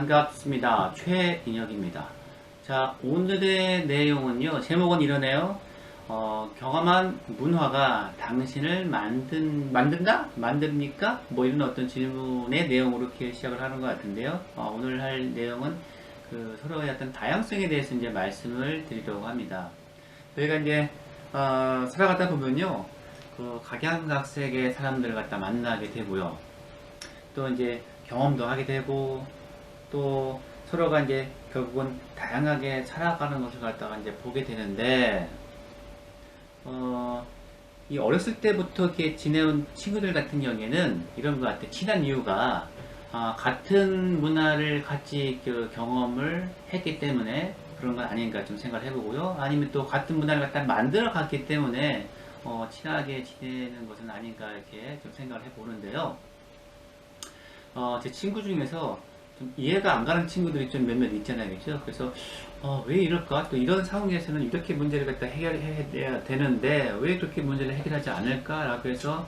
반갑습니다. 최인혁입니다. 자, 오늘의 내용은요, 제목은 이러네요. 경험한 문화가 당신을 만든다? 만듭니까? 뭐 이런 어떤 질문의 내용으로 이렇게 시작을 하는 것 같은데요. 오늘 할 내용은 서로의 어떤 다양성에 대해서 이제 말씀을 드리려고 합니다. 저희가 이제, 살아가다 보면요, 각양각색의 사람들을 갖다 만나게 되고요. 또 이제 경험도 하게 되고, 또 서로가 이제 결국은 다양하게 살아가는 것을 갖다가 이제 보게 되는데, 이 어렸을 때부터 이렇게 지내온 친구들 같은 경우에는 이런 것 같아요. 친한 이유가, 같은 문화를 같이 경험을 했기 때문에 그런 건 아닌가 좀 생각을 해보고요. 아니면 또 같은 문화를 갖다 만들어 갔기 때문에, 친하게 지내는 것은 아닌가 이렇게 좀 생각을 해보는데요. 제 친구 중에서 좀 이해가 안 가는 친구들이 좀 몇몇 있잖아요. 그죠? 그래서, 왜 이럴까? 또 이런 상황에서는 이렇게 문제를 갖다 해결해야 되는데, 왜 그렇게 문제를 해결하지 않을까라고 해서,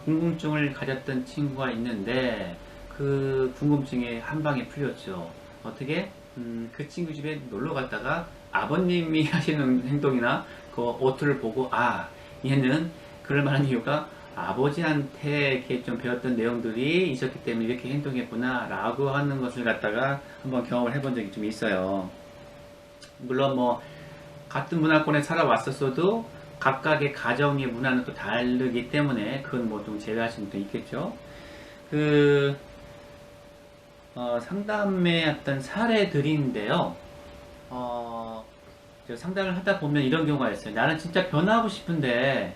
궁금증을 가졌던 친구가 있는데, 그 궁금증이 한 방에 풀렸죠. 어떻게? 그 친구 집에 놀러 갔다가 아버님이 하시는 행동이나 그 옷을 보고, 얘는 그럴 만한 이유가 아버지한테 이렇게 좀 배웠던 내용들이 있었기 때문에 이렇게 행동했구나 라고 하는 것을 갖다가 한번 경험을 해본 적이 좀 있어요. 물론 뭐 같은 문화권에 살아왔었어도 각각의 가정의 문화는 또 다르기 때문에 그건 뭐 좀 제외하시는 분도 있겠죠. 상담의 어떤 사례들인데요. 상담을 하다 보면 이런 경우가 있어요. 나는 진짜 변하고 싶은데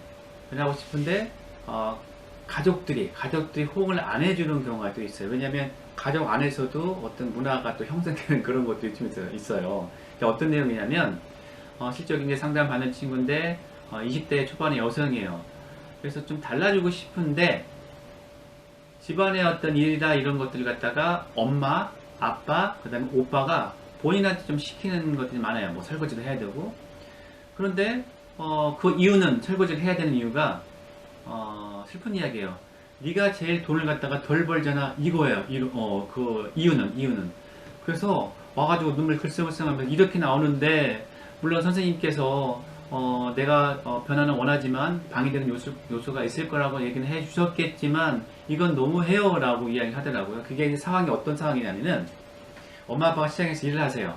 가족들이 호응을 안 해주는 경우가 또 있어요. 왜냐하면 가족 안에서도 어떤 문화가 또 형성되는 그런 것도 좀 있어요. 어떤 내용이냐면, 실제로 이제 상담받는 친구인데, 20대 초반의 여성이에요. 그래서 좀 달라지고 싶은데, 집안의 어떤 일이나 이런 것들을 갖다가 엄마, 아빠, 그 다음에 오빠가 본인한테 좀 시키는 것들이 많아요. 뭐 설거지도 해야 되고. 그런데, 그 이유는, 설거지를 해야 되는 이유가, 슬픈 이야기예요. 네가 제일 돈을 갖다가 덜 벌잖아. 이거예요. 그 이유는. 그래서 와가지고 눈물 글썽글썽하면서 이렇게 나오는데, 물론 선생님께서 내가 변화는 원하지만 방해되는 요소가 있을 거라고 얘기는 해주셨겠지만 이건 너무해요 라고 이야기 하더라고요. 그게 이제 상황이 어떤 상황이냐면은, 엄마 아빠가 시장에서 일을 하세요.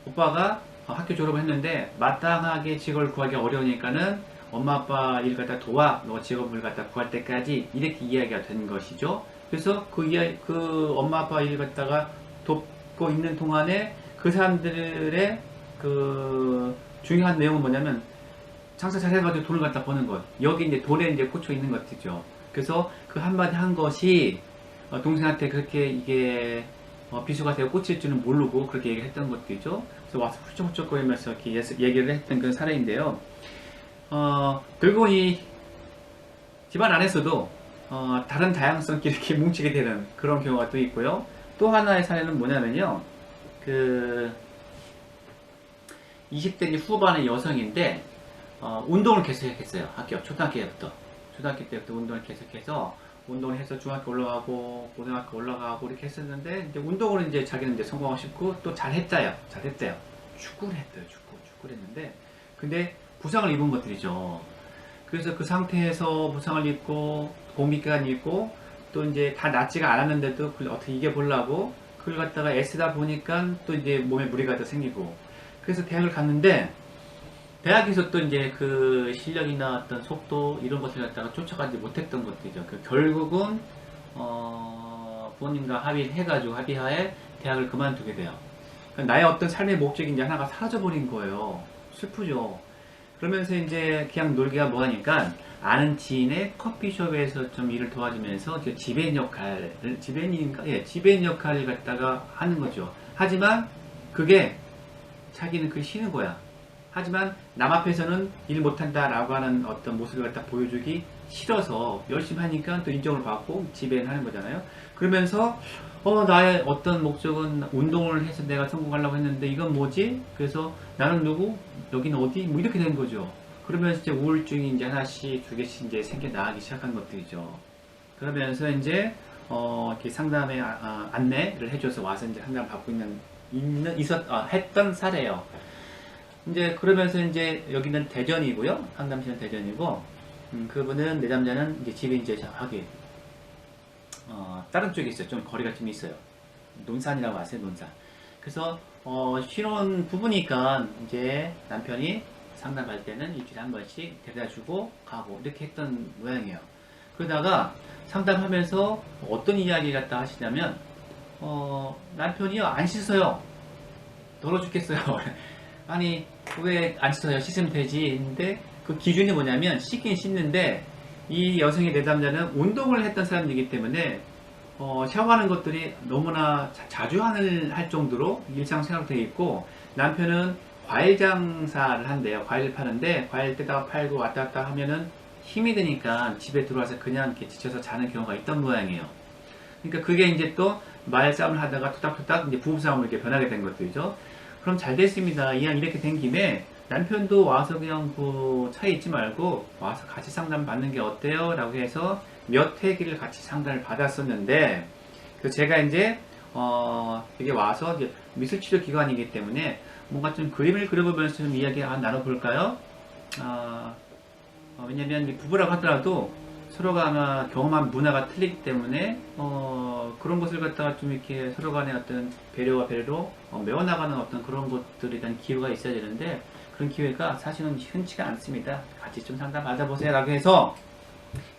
오빠가 학교 졸업을 했는데 마땅하게 직업을 구하기 어려우니까는 엄마 아빠 일 갖다 도와, 너 직업을 갖다 구할 때까지 이렇게 이야기가 된 것이죠. 그래서 그 엄마 아빠 일 갖다가 돕고 있는 동안에 그 사람들의 그 중요한 내용은 뭐냐면, 장사 잘 해가지고 돈을 갖다 버는 것. 여기 이제 돈에 이제 꽂혀 있는 것이죠. 그래서 그 한마디 한 것이 동생한테 그렇게 이게 비수가 되어 꽂힐 줄은 모르고 그렇게 얘기했던 것들이죠. 그래서 와서 훌쩍훌쩍거리면서 이렇게 얘기를 했던 그런 사례인데요. 결국 이 집안 안에서도 다른 다양성끼리 이렇게 뭉치게 되는 그런 경우가 또 있고요. 또 하나의 사례는 뭐냐면요. 20대 후반의 여성인데 운동을 계속했어요. 초등학교 때부터 운동을 계속해서 운동을 해서 중학교 올라가고 고등학교 올라가고 이렇게 했었는데, 이제 운동으로 이제 자기는 이제 성공하고 싶고 또 잘했대요. 축구를 했는데, 근데 부상을 입은 것들이죠. 그래서 그 상태에서 부상을 입고 공기까지 입고 또 이제 다 낫지가 않았는데도 그걸 어떻게 이겨보려고 그걸 갖다가 애쓰다 보니까 또 이제 몸에 무리가 더 생기고, 그래서 대학을 갔는데 대학에서 또 이제 그 실력이나 어떤 속도 이런 것을 갖다가 쫓아가지 못했던 것들이죠. 결국은 부모님과 합의하에 대학을 그만두게 돼요. 그러니까 나의 어떤 삶의 목적이 이제 하나가 사라져버린 거예요. 슬프죠. 그러면서 이제 그냥 놀기가 뭐하니까 아는 지인의 커피숍에서 좀 일을 도와주면서 지배인 역할을 갖다가 하는 거죠. 하지만 그게 자기는 그게 싫은 거야. 하지만 남 앞에서는 일 못한다 라고 하는 어떤 모습을 갖다 보여주기 싫어서 열심히 하니까 또 인정을 받고 지배인 하는 거잖아요. 그러면서 나의 어떤 목적은 운동을 해서 내가 성공하려고 했는데 이건 뭐지? 그래서 나는 누구? 여기는 어디? 뭐 이렇게 된 거죠. 그러면서 이제 우울증이 이제 하나씩 두 개씩 이제 생겨 나가기 시작한 것들이죠. 그러면서 이제 이렇게 상담에 안내를 해줘서 와서 이제 상담 받고 했던 사례예요. 이제 그러면서 이제 여기는 대전이고요. 상담실은 대전이고, 그분은 내담자는 이제 집이 이제 저기 다른 쪽에 있어요. 좀 거리가 좀 있어요. 논산이라고 아세요, 논산. 그래서 신혼 부부니까 이제 남편이 상담할 때는 일주일에 한 번씩 데려다주고 가고 이렇게 했던 모양이에요. 그러다가 상담하면서 어떤 이야기 갖다 하시냐면 남편이요 안 씻어요. 더러 죽겠어요. 아니 왜 안 씻어요? 씻으면 되지. 했는데 그 기준이 뭐냐면 씻긴 씻는데 이 여성의 내담자는 운동을 했던 사람이기 때문에 샤워하는 것들이 너무나 자주 할 정도로 일상생활로 되어 있고, 남편은 과일 장사를 한대요. 과일을 파는데 과일 떼다가 팔고 왔다 갔다 하면은 힘이 드니까 집에 들어와서 그냥 이렇게 지쳐서 자는 경우가 있던 모양이에요. 그러니까 그게 이제 또 말싸움을 하다가 투닥투닥 이제 부부싸움으로 이렇게 변하게 된 것들이죠. 그럼 잘 됐습니다. 이왕 이렇게 된 김에 남편도 와서 그냥 그 차에 있지 말고 와서 같이 상담 받는 게 어때요? 라고 해서 몇 회기를 같이 상담을 받았었는데, 그 제가 이제 여기 와서 이제 미술치료 기관이기 때문에 뭔가 좀 그림을 그려보면서 좀 이야기 나눠볼까요? 왜냐면 부부라고 하더라도 서로가 아마 경험한 문화가 틀리기 때문에 그런 것을 갖다가 좀 이렇게 서로 간의 어떤 배려와 배려로 메워나가는 어떤 그런 것들에 대한 기회가 있어야 되는데, 그런 기회가 사실은 흔치가 않습니다. 같이 좀 상담 받아보세요 라고 해서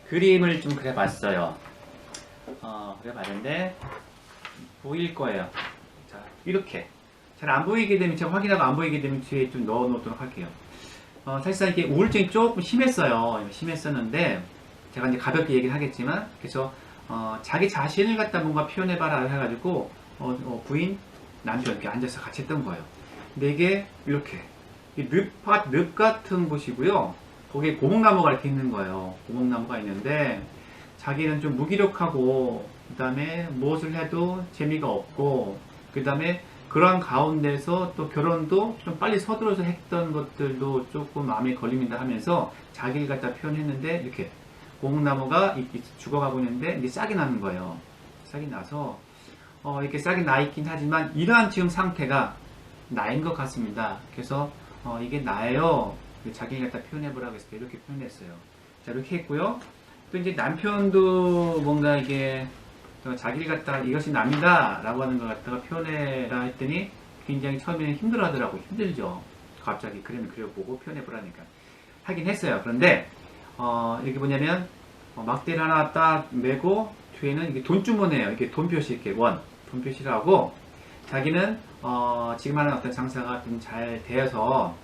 그림을 좀 그려봤어요. 그려봤는데 보일 거예요. 자, 이렇게 잘 안 보이게 되면, 제가 확인하고 안 보이게 되면 뒤에 좀 넣어 놓도록 할게요. 사실상 이게 우울증이 조금 심했어요. 심했었는데 제가 이제 가볍게 얘기를 하겠지만, 그래서 자기 자신을 갖다 뭔가 표현해봐라 해가지고 부인, 남편 이렇게 앉아서 같이 했던 거예요. 근데 이게 이렇게 늪 같은 곳이고요. 거기에 고목나무가 이렇게 있는 거예요. 고목나무가 있는데 자기는 좀 무기력하고, 그 다음에 무엇을 해도 재미가 없고, 그 다음에 그러한 가운데서 또 결혼도 좀 빨리 서둘러서 했던 것들도 조금 마음에 걸립니다 하면서 자기를 갖다 표현했는데, 이렇게 고목나무가 죽어가고 있는데 이제 싹이 나는 거예요. 싹이 나서 이렇게 싹이 나 있긴 하지만 이러한 지금 상태가 나인 것 같습니다. 그래서 이게 나예요. 자기를 갖다 표현해보라고 했을 때 이렇게 표현했어요. 자, 이렇게 했고요. 또 이제 남편도 뭔가 이게 자기를 갖다가 이것이 납니다 라고 하는 걸 갖다가 표현해라 했더니 굉장히 처음에는 힘들어 하더라고. 힘들죠. 갑자기 그림을 그려보고 표현해보라니까. 하긴 했어요. 그런데 이게 뭐냐면 막대를 하나 딱 메고 뒤에는 이게 돈주머니예요. 이게 돈 표시, 이렇게 돈 표시를 하고, 자기는 지금 하는 어떤 장사가 좀 잘 돼서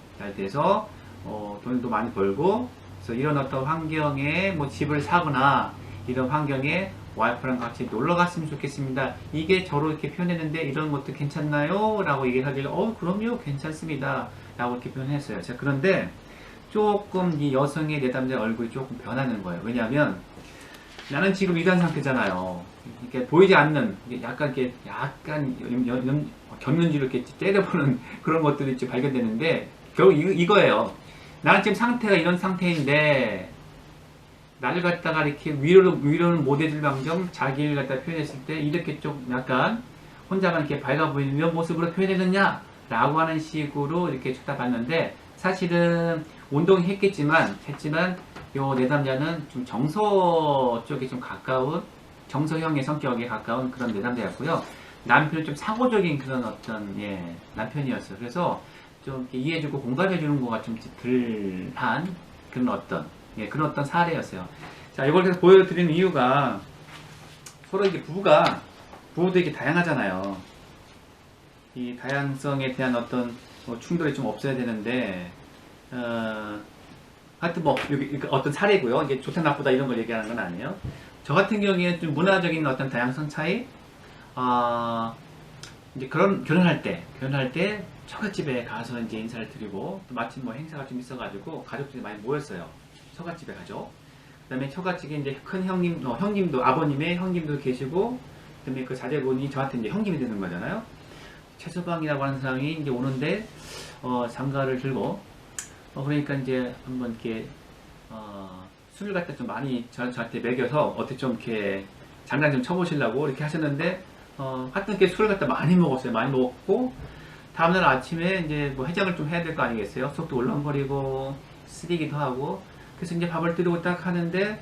돈도 많이 벌고, 그래서 이런 어떤 환경에 뭐 집을 사거나 이런 환경에 와이프랑 같이 놀러 갔으면 좋겠습니다. 이게 저로 이렇게 표현했는데 이런 것도 괜찮나요? 라고 얘기를 하길래 그럼요 괜찮습니다 라고 이렇게 표현했어요. 자, 그런데 조금 이 여성의 내담자 얼굴이 조금 변하는 거예요. 왜냐하면 나는 지금 위대한 상태잖아요. 이렇게 보이지 않는, 약간 곁눈질로 이렇게 때려보는 그런 것들이 발견되는데, 결국 이거예요. 나는 지금 상태가 이런 상태인데 나를 갖다가 이렇게 위로는 못 해줄 망정 자기를 갖다 표현했을 때 이렇게 좀 약간 혼자만 이렇게 밝아 보이는 이런 모습으로 표현해줬냐? 라고 하는 식으로 이렇게 쳐다봤는데, 사실은 운동했겠지만 요 내담자는 좀 정서 쪽에 좀 가까운, 정서형의 성격에 가까운 그런 내담자였고요. 남편은 좀 사고적인 그런 어떤 남편이었어요. 그래서 좀 이렇게 이해해주고 공감해주는 거가 좀 덜한 그런 어떤 사례였어요. 자, 이걸 계속 보여드리는 이유가, 서로 이게 부부도 이게 다양하잖아요. 이 다양성에 대한 어떤 충돌이 좀 없어야 되는데, 하여튼 여기 어떤 사례고요. 이게 좋다 나쁘다 이런 걸 얘기하는 건 아니에요. 저 같은 경우에는 좀 문화적인 어떤 다양성 차이, 이제 결혼할 때 처갓집에 가서 이제 인사를 드리고, 또 마침 행사가 좀 있어가지고 가족들이 많이 모였어요. 처갓집에 가죠. 그 다음에 처갓집에 이제 큰 형님도, 아버님의 형님도 계시고, 그 다음에 그 자제분이 저한테 이제 형님이 되는 거잖아요. 최서방이라고 하는 사람이 이제 오는데, 장가를 들고, 그러니까 이제 한번 이렇게, 술을 갖다 좀 많이 저한테 먹여서 어떻게 좀 이렇게, 장난 좀 쳐보시려고 이렇게 하셨는데, 하여튼 꽤 술을 갖다 많이 먹었어요. 많이 먹었고, 다음날 아침에 이제 뭐 해장을 좀 해야 될 거 아니겠어요? 속도 울렁거리고, 쓰리기도 하고, 그래서 이제 밥을 뜨려고 딱 하는데,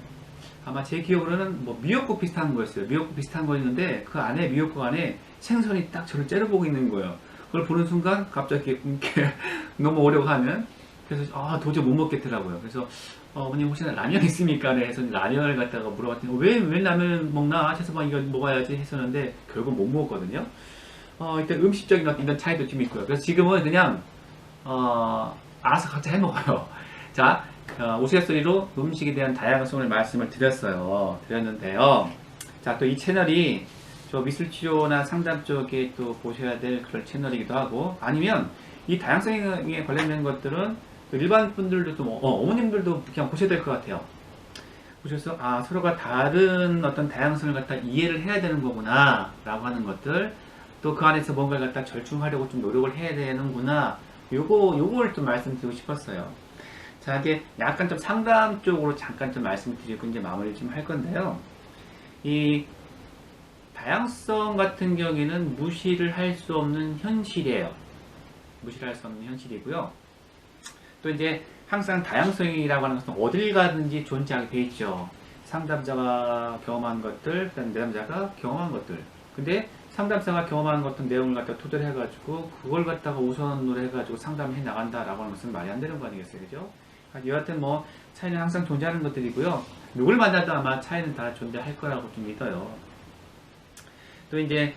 아마 제 기억으로는 뭐 미역국 비슷한 거였어요. 미역국 비슷한 거였는데, 그 안에, 미역국 안에 생선이 딱 저를 째려보고 있는 거예요. 그걸 보는 순간 갑자기 이렇게 넘어오려고 하면, 그래서 도저히 못 먹겠더라고요. 그래서 어머님 혹시 라면 있습니까? 네, 해서 라면을 갖다가 물어봤더니 왜 라면 먹나? 해서 막 이거 먹어야지 했었는데 결국 못 먹었거든요. 일단 음식적인 이런 차이도 좀 있고요. 그래서 지금은 그냥 알아서 각자 해 먹어요. 자, 우스갯소리로 음식에 대한 다양성을 말씀을 드렸는데요. 자, 또 이 채널이 저 미술치료나 상담 쪽에 또 보셔야 될 그런 채널이기도 하고, 아니면 이 다양성에 관련된 것들은 일반 분들도 또 어머님들도 그냥 보셔야 될 것 같아요. 보셔서 서로가 다른 어떤 다양성을 갖다 이해를 해야 되는 거구나 라고 하는 것들, 또 그 안에서 뭔가를 갖다 절충하려고 좀 노력을 해야 되는구나, 요걸 좀 말씀드리고 싶었어요. 자, 이게 약간 좀 상담 쪽으로 잠깐 좀 말씀드리고 이제 마무리 좀 할 건데요. 이 다양성 같은 경우에는 무시를 할 수 없는 현실이에요. 무시를 할 수 없는 현실이고요. 또 이제 항상 다양성이라고 하는 것은 어딜 가든지 존재하게 돼 있죠. 상담자가 경험한 것들, 그다음 내담자가 경험한 것들. 근데 상담자가 경험한 어떤 내용을 갖다 토대로 해가지고 그걸 갖다가 우선으로 해가지고 상담을 해 나간다라고 하는 것은 말이 안 되는 거 아니겠어요, 그죠? 여하튼 뭐 차이는 항상 존재하는 것들이고요. 누굴 만나도 아마 차이는 다 존재할 거라고 좀 믿어요. 또 이제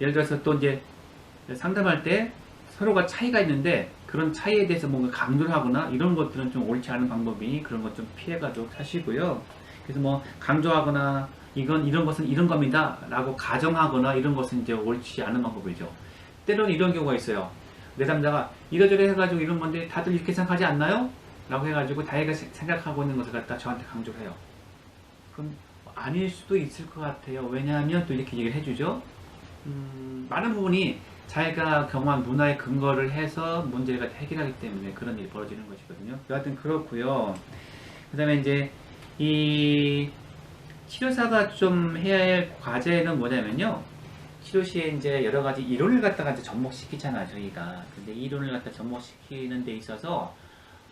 예를 들어서 또 이제 상담할 때 서로가 차이가 있는데 그런 차이에 대해서 뭔가 강조를 하거나 이런 것들은 좀 옳지 않은 방법이니 그런 것 좀 피해가도록 하시고요. 그래서 뭐 강조하거나 이런 것은 이런 겁니다 라고 가정하거나 이런 것은 이제 옳지 않은 방법이죠. 때로는 이런 경우가 있어요. 내담자가 이러저러 해가지고 이런 건데 다들 이렇게 생각하지 않나요? 라고 해가지고 자기가 생각하고 있는 것을 갖다 저한테 강조를 해요. 그럼 아닐 수도 있을 것 같아요. 왜냐하면 또 이렇게 얘기를 해주죠. 많은 부분이 자기가 경험한 문화의 근거를 해서 문제를 해결하기 때문에 그런 일이 벌어지는 것이거든요. 여하튼 그렇고요. 그 다음에 이제 이 치료사가 좀 해야 할 과제는 뭐냐면요. 치료 시에 이제 여러 가지 이론을 갖다가 이제 접목시키잖아요, 저희가. 근데 이 이론을 갖다 접목시키는 데 있어서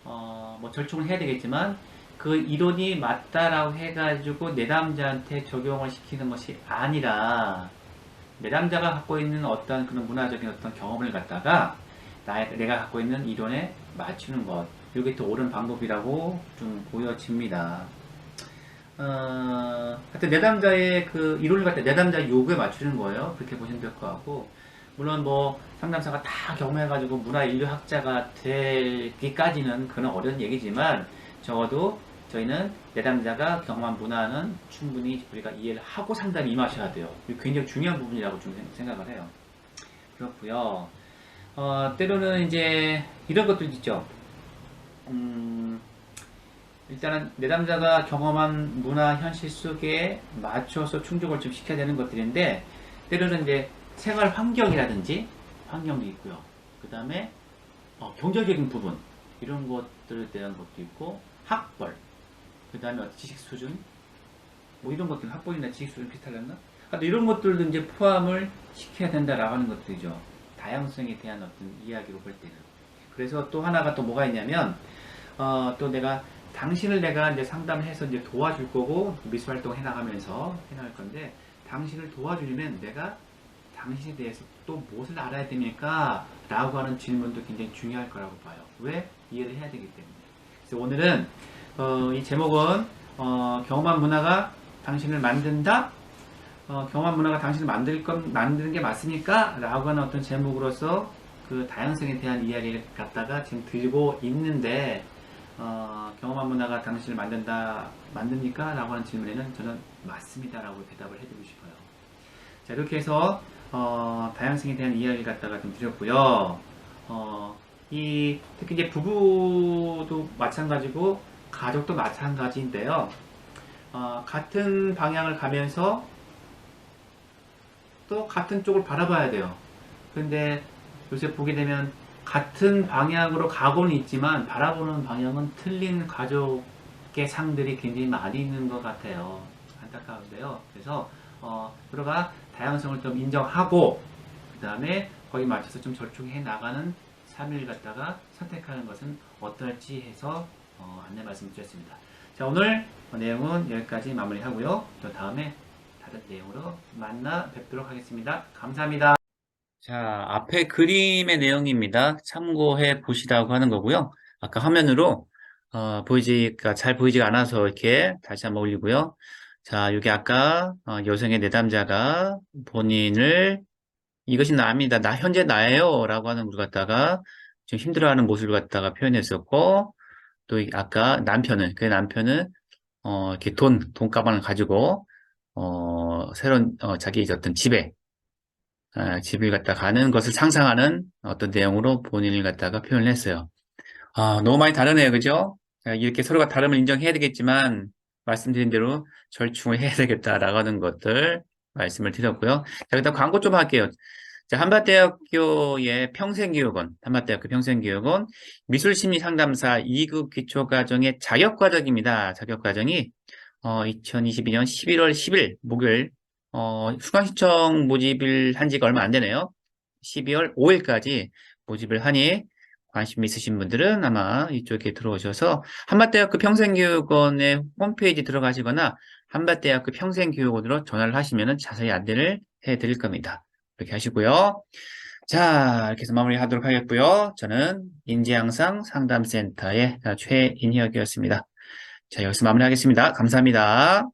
뭐 절충을 해야 되겠지만 그 이론이 맞다라고 해가지고 내담자한테 적용을 시키는 것이 아니라 내담자가 갖고 있는 어떤 그런 문화적인 어떤 경험을 갖다가 내가 갖고 있는 이론에 맞추는 것, 이게 또 옳은 방법이라고 좀 보여집니다. 하여튼 내담자의 그 이론을 갖다 내담자 요구에 맞추는 거예요. 그렇게 보시면 될 것 같고, 물론 뭐 상담사가 다 경험해가지고 문화인류학자가 되기까지는 그런 어려운 얘기지만 적어도 저희는 내담자가 경험한 문화는 충분히 우리가 이해를 하고 상담에 임하셔야 돼요. 이게 굉장히 중요한 부분이라고 좀 생각을 해요. 그렇고요. 때로는 이제 이런 것도 있죠. 일단은 내담자가 경험한 문화 현실 속에 맞춰서 충족을 좀 시켜야 되는 것들인데, 때로는 이제 생활 환경이라든지 환경도 있고요. 그 다음에 경제적인 부분 이런 것들에 대한 것도 있고, 학벌, 그 다음에 어떤 지식 수준, 뭐 이런 것들, 학벌이나 지식 수준 비슷하려나? 이런 것들도 이제 포함을 시켜야 된다라고 하는 것들이죠. 다양성에 대한 어떤 이야기로 볼 때는. 그래서 또 하나가 또 뭐가 있냐면, 또 당신을 내가 이제 상담을 해서 이제 도와줄 거고, 미술 활동을 해나가면서 해나갈 건데, 당신을 도와주려면 내가 당신에 대해서 또 무엇을 알아야 됩니까? 라고 하는 질문도 굉장히 중요할 거라고 봐요. 왜? 이해를 해야 되기 때문에. 그래서 오늘은 이 제목은 경험한 문화가 당신을 만든다? 경험한 문화가 당신을 만드는 게 맞습니까? 라고 하는 어떤 제목으로서 그 다양성에 대한 이야기를 갖다가 지금 들고 있는데, 경험한 문화가 당신을 만듭니까? 라고 하는 질문에는 저는 맞습니다 라고 대답을 해드리고 싶어요. 자, 이렇게 해서 다양성에 대한 이야기를 갖다가 좀 드렸고요. 특히 이제 부부도 마찬가지고 가족도 마찬가지인데요. 같은 방향을 가면서 또 같은 쪽을 바라봐야 돼요. 근데 요새 보게 되면 같은 방향으로 가고는 있지만 바라보는 방향은 틀린 가족의 상들이 굉장히 많이 있는 것 같아요. 안타까운데요. 그래서 서로가 다양성을 좀 인정하고 그 다음에 거기에 맞춰서 좀 절충해 나가는 삶을 갖다가 선택하는 것은 어떨지 해서 안내 말씀드렸습니다. 자, 오늘 내용은 여기까지 마무리하고요. 또 다음에 다른 내용으로 만나 뵙도록 하겠습니다. 감사합니다. 자, 앞에 그림의 내용입니다. 참고해 보시라고 하는 거고요. 아까 화면으로 잘 보이지가 않아서 이렇게 다시 한번 올리고요. 자, 여기 아까 여성의 내담자가 본인을 이것이 나입니다. 현재 나예요. 라고 하는 걸 갖다가 좀 힘들어하는 모습을 갖다가 표현했었고, 또 아까 그 남편은 이렇게 돈가방을 가지고 새로운 자기 어떤 집을 갖다 가는 것을 상상하는 어떤 내용으로 본인을 갖다가 표현을 했어요. 너무 많이 다르네요. 그죠? 이렇게 서로가 다름을 인정해야 되겠지만, 말씀드린 대로 절충을 해야 되겠다라고 하는 것들 말씀을 드렸고요. 자, 그다음 광고 좀 할게요. 자, 한밭대학교 평생교육원 미술심리상담사 2급 기초과정의 자격과정입니다. 자격과정이 2022년 11월 10일 목요일 수강신청 모집을 한 지가 얼마 안 되네요. 12월 5일까지 모집을 하니 관심 있으신 분들은 아마 이쪽에 들어오셔서 한밭대학교 평생교육원의 홈페이지 들어가시거나 한밭대학교 평생교육원으로 전화를 하시면 자세히 안내를 해드릴 겁니다. 이렇게 하시고요. 자, 이렇게 해서 마무리하도록 하겠고요. 저는 인지향상 상담센터의 최인혁이었습니다. 자, 여기서 마무리하겠습니다. 감사합니다.